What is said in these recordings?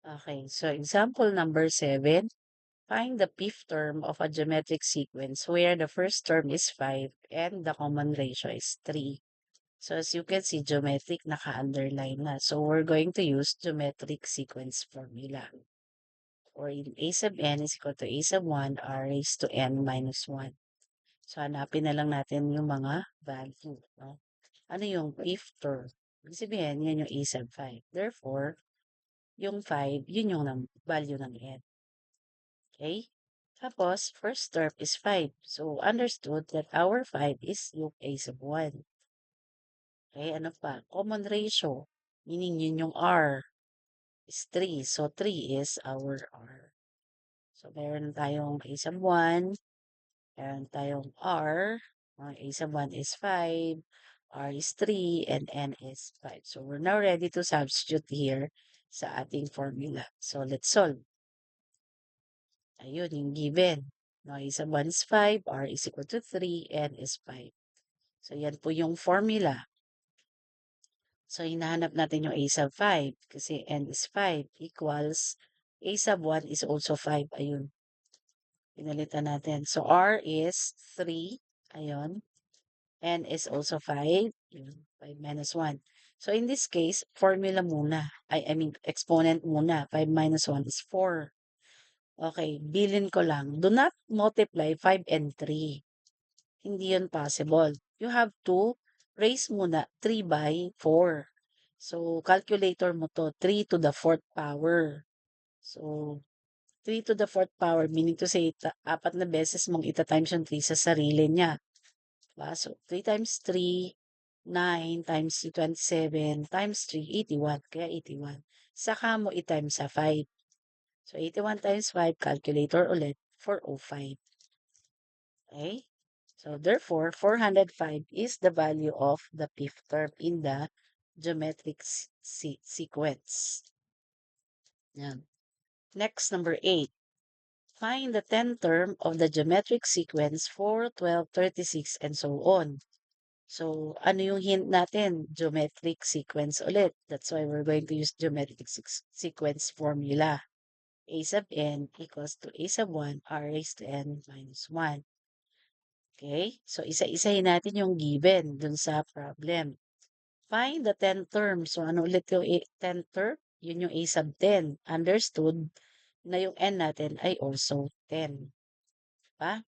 Okay, so example number 7. Find the fifth term of a geometric sequence where the first term is 5 and the common ratio is 3. So as you can see, geometric naka-underline na. So we're going to use geometric sequence formula. Or in a sub n is equal to a sub 1 r raised to n minus 1. So hanapin na lang natin yung mga value. No? Ano yung fifth term? Ibig sabihin, yan yung a sub 5. Therefore, yung 5, yun yung value ng n. Okay? Tapos, first term is 5. So, understood that our 5 is yung a sub 1. Okay, ano pa? Common ratio. Meaning yun yung r is 3. So, 3 is our r. So, meron tayong a sub 1. Meron tayong r. A sub 1 is 5. R is 3. And n is 5. So, we're now ready to substitute here sa ating formula. So, let's solve. Ayun, yung given. No, a sub 1 is 5, r is equal to 3, n is 5. So, yan po yung formula. So, hinahanap natin yung a sub 5 kasi n is 5 equals a sub 1 is also 5. Ayun. Pinalitan natin. So, r is 3. Ayun. N is also 5. Ayun. 5 minus 1. So, in this case, formula muna. I mean, exponent muna. 5 minus 1 is 4. Okay, bilin ko lang. Do not multiply 5 and 3. Hindi yun possible. You have to raise muna 3 by 4. So, calculator mo to, 3 to the 4th power. So, 3 to the 4th power, meaning to say, apat na beses mong ita-times yung 3 sa sarili niya. Diba? So, 3 times 3, 9 times 27 times 3, 81. Kaya 81. Saka mo i-times sa 5. So, 81 times 5, calculator ulit, 405. Okay? So, therefore, 405 is the value of the fifth term in the geometric sequence. Yan. Next, number 8. Find the 10th term of the geometric sequence 4, 12, 36, and so on. So, ano yung hint natin? Geometric sequence ulit. That's why we're going to use geometric sequence formula. A sub n equals to a sub 1 r raised to n minus 1. Okay? So, isa-isahin natin yung given dun sa problem. Find the 10th term. So, ano ulit yung 10th term? Yun yung a sub 10. Understood na yung n natin ay also 10. Diba?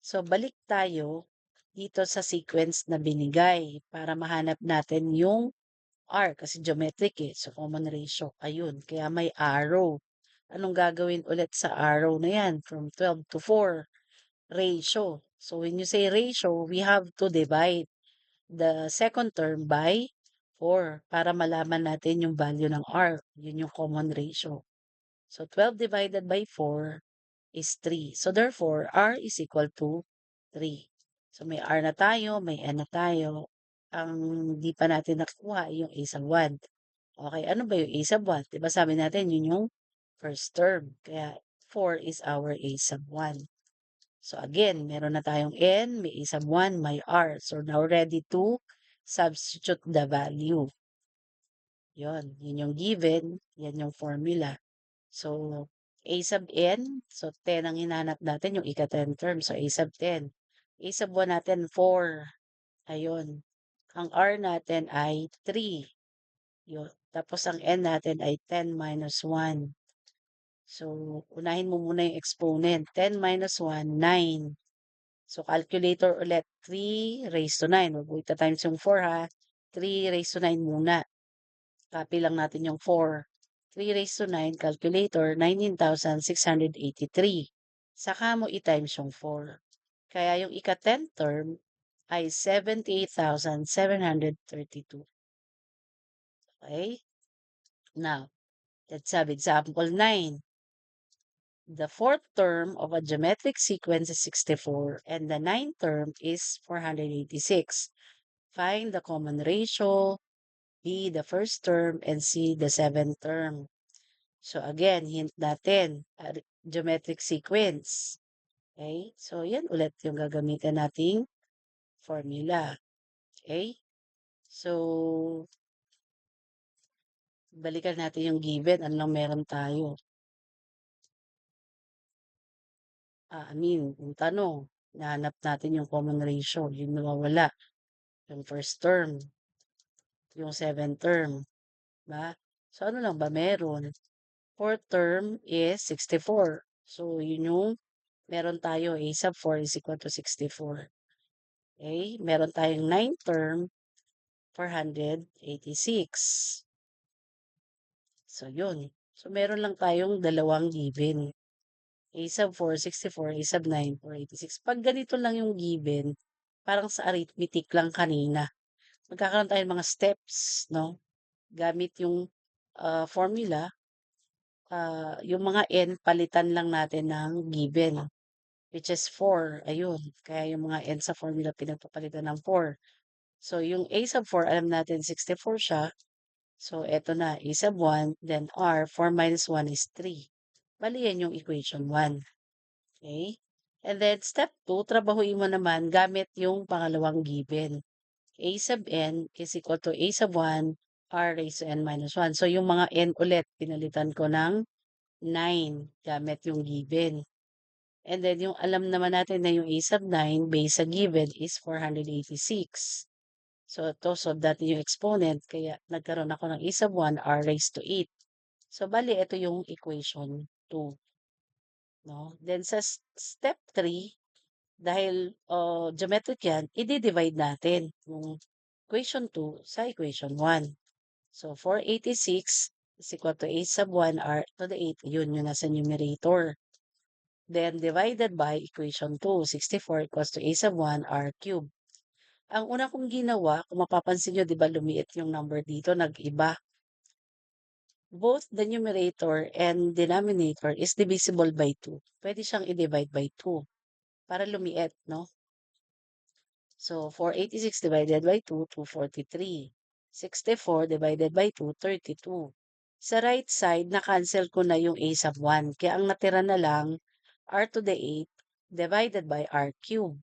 So, balik tayo dito sa sequence na binigay para mahanap natin yung r kasi geometric eh. So, common ratio. Ayun. Kaya may arrow. Anong gagawin ulit sa arrow na yan? From 12 to 4. Ratio. So, when you say ratio, we have to divide the second term by 4 para malaman natin yung value ng r. Yun yung common ratio. So, 12 divided by 4 is 3. So, therefore, r is equal to 3. So, may r na tayo, may n na tayo. Ang di pa natin nakuha yung a sub 1. Okay, ano ba yung a sub 1? Diba sabi natin, yun yung first term. Kaya, 4 is our a sub 1. So, again, meron na tayong n, may a sub 1, may r. So, now ready to substitute the value. Yun yung given, yan yung formula. So, a sub n, so 10 ang hinanap natin, yung ika-10 term. So, a sub 10. A sub 1 natin, 4. Ayun. Ang r natin ay 3. Yun. Tapos, ang n natin ay 10 minus 1. So, unahin mo muna yung exponent. 10 minus 1, 9. So, calculator ulit. 3 raised to 9. Huwag mo ita-times yung 4 ha. 3 raised to 9 muna. Copy lang natin yung 4. 3 raised to 9, calculator, 19,683. Saka mo i-times yung 4. Kaya yung ika-10th term ay 78,732. Okay? Now, let's have example 9. The fourth term of a geometric sequence is 64 and the ninth term is 486. Find the common ratio, B, the first term, and C, the seventh term. So again, hint natin, geometric sequence. Okay? So yan ulit yung gagamitin nating formula. Okay? So Balikan natin yung given, ano lang meron tayo. Yung tanong, hinahanap natin yung common ratio, yung nawawala, yung first term, yung seventh term, ba? So, ano lang ba meron? Fourth term is 64. So, yun yung meron tayo, a sub 4 is equal to 64. Okay? Meron tayong ninth term, 486. So, yun. So, meron lang tayong dalawang given. A sub 4, 64, A sub 9, 486. Pag ganito lang yung given, parang sa arithmetic lang kanina. Magkakaroon tayo ng mga steps, no? Gamit yung formula, yung mga n, palitan lang natin ng given, which is 4. Ayun. Kaya yung mga n sa formula, pinagpapalitan ng 4. So, yung A sub 4, alam natin 64 siya. So, eto na, A sub 1, then R, 4 minus 1 is 3. Bali, yan yung equation 1. Okay? And then, step 2, trabahuin mo naman gamit yung pangalawang given. A sub n is equal to A sub 1, R raised to n minus 1. So, yung mga n ulit, pinalitan ko ng 9 gamit yung given. And then, yung alam naman natin na yung A sub 9 based sa given is 486. So, ito, solve natin yung exponent. Kaya, nagkaroon ako ng A sub 1, R raised to 8. So, bali, ito yung equation 2. No? Then, sa step 3, dahil geometric yan, i-divide natin yung equation 2 sa equation 1. So, 486 is equal to A sub 1 R to the 8. Yun yung nasa numerator. Then, divided by equation 2, 64 equals to A sub 1 R cube. Ang una kong ginawa, kung mapapansin nyo, di ba lumiit yung number dito, nag-iba. Both the numerator and denominator is divisible by 2. Pwede siyang i-divide by 2 para lumiit, no? So, 486 divided by 2, 243. 64 divided by 2, 32. Sa right side, na-cancel ko na yung a sub 1. Kaya ang natira na lang, r to the 8 divided by r cube.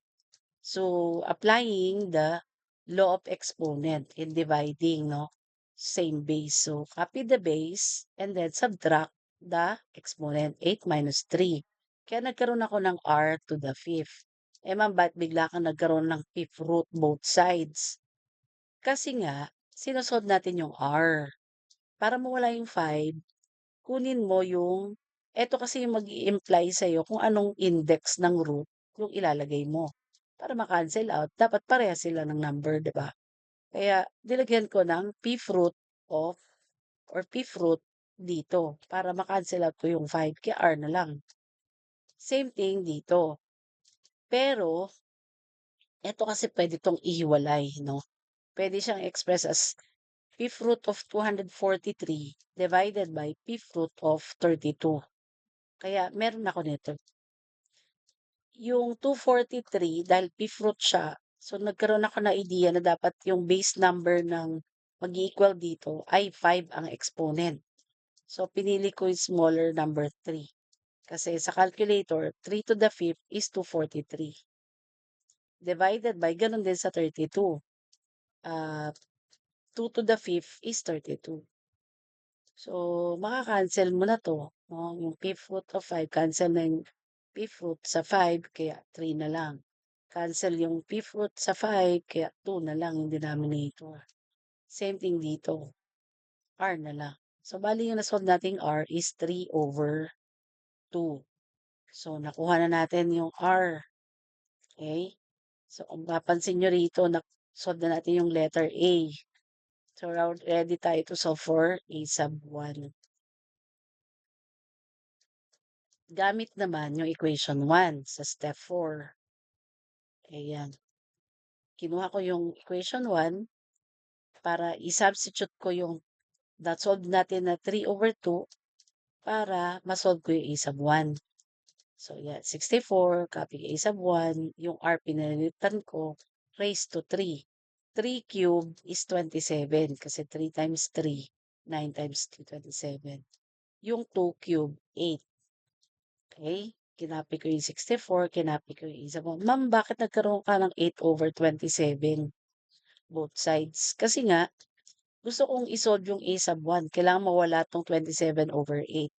So, applying the law of exponent in dividing, no? Same base. So, copy the base and then subtract the exponent, 8 minus 3. Kaya nagkaroon ako ng r to the 5th. Ma'am, ba't bigla kang nagkaroon ng fifth root both sides? Kasi nga, sinusod natin yung r. Para mawala yung 5, kunin mo yung, eto kasi yung mag-i-imply sa'yo kung anong index ng root yung ilalagay mo. Para ma-cancel out, dapat pareha sila ng number, di ba? Kaya, nilagyan ko ng fifth root of, or fifth root dito, para ma-cancel out ko yung 5, kaya r na lang. Same thing dito. Pero, eto kasi pwede tong ihiwalay, no? Pwede siyang express as fifth root of 243 divided by fifth root of 32. Kaya meron ako nito. Yung 243, dahil fifth root siya, so nagkaroon ako na idea na dapat yung base number ng mag-equal dito ay 5 ang exponent. So, pinili ko yung smaller number 3. Kasi sa calculator, 3 to the 5th is 243. Divided by, ganun din sa 32. 2 to the 5th is 32. So, maka-cancel mo na 'to, 'no, yung fifth root of 5, cancel na yung fifth root sa 5, kaya 3 na lang. Cancel yung fifth root sa 5, kaya 2 na lang yung denominator. Same thing dito, r na lang. So, bale yung na-solve nating r is 3/2. So, nakuha na natin yung r. Okay? So, kung mapapansin nyo rito, solve na natin yung letter A. So, ready tayo to solve for A sub 1. Gamit naman yung equation 1 sa step 4. Ayan. Kinuha ko yung equation 1 para i-substitute ko yung solve natin na 3/2 para ma-solve ko yung a sub 1. So, yan. 64, copy a sub 1. Yung r pinalitan ko, raised to 3. 3 cube is 27 kasi 3 times 3, 9 times 2, 27. Yung 2 cube, 8. Okay? Kinapi ko yung 64, kinapi ko yung isa mo. Ma'am, bakit nagkaroon ka ng 8/27? Both sides. Kasi nga, gusto kong i-solve yung a sub 1, kailangan mawala 'tong 27/8.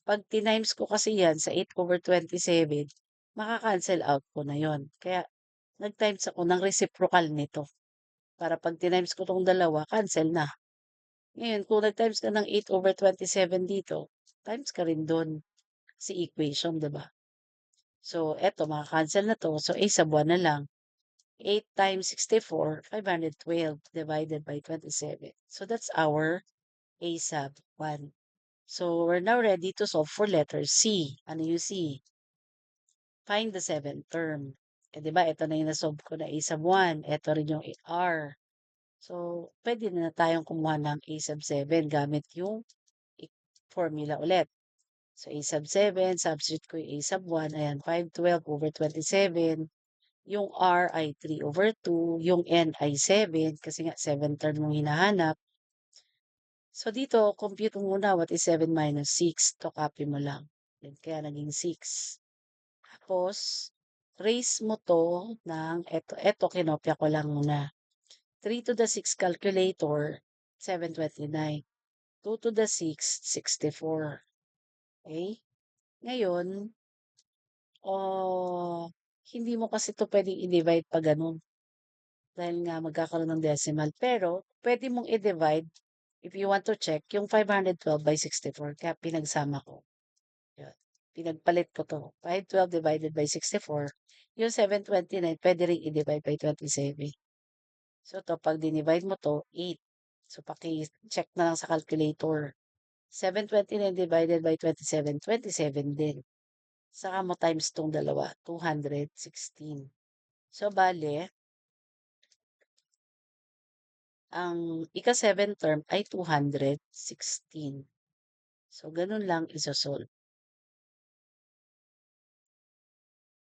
'Pag tinimes ko kasi 'yan sa 8/27, maka-cancel out ko na 'yon. Kaya nag-times ako ng reciprocal nito, para 'pag tinimes ko 'tong dalawa, cancel na. Ngayon kung nag-times ka ng 8/27 dito, times ka rin do'n, kasi equation, 'di ba? So eto maka-cancel na 'to, so a sub 1 na lang. 8 times 64, 512 divided by 27. So that's our a sub 1. So we're now ready to solve for letter C. Ano yung C? Find the seventh term. Eh, 'di ba ito na yung na-solve ko na a sub 1, eto rin yung R. So, puwede na tayong kumuha ng a sub 7 gamit yung formula ulit. So, a sub 7, substitute ko yung a sub 1, ayan 512/27. Yung R ay 3/2, yung N ay 7 kasi nga 7 term yung hinahanap. So, dito compute mo muna what is 7 minus 6, to copy mo lang. Then kaya naging 6. Tapos raise mo 'to ng eto kinopya ko lang muna. 3 to the 6 calculator, 729. 2 to the 6, 64. Okay? Ngayon, hindi mo kasi 'to puwedeng i-divide pa gano'n dahil nga magkakaroon ng decimal. Pero puwede mong i-divide if you want to check yung 512 by 64 kaya pinagsama ko, 'yun. Pinagpalit ko 'to, 512 divided by 64, yung 729 puwede ring i-divide by 27. So 'to 'pag dinivide mo 'to, 8. So paki-check na lang sa calculator. 729 divided by 27, 27 din. Saka mo times 'tong dalawa, 216. So bale, ang ika-7 term ay 216. So ganun lang iso-solve.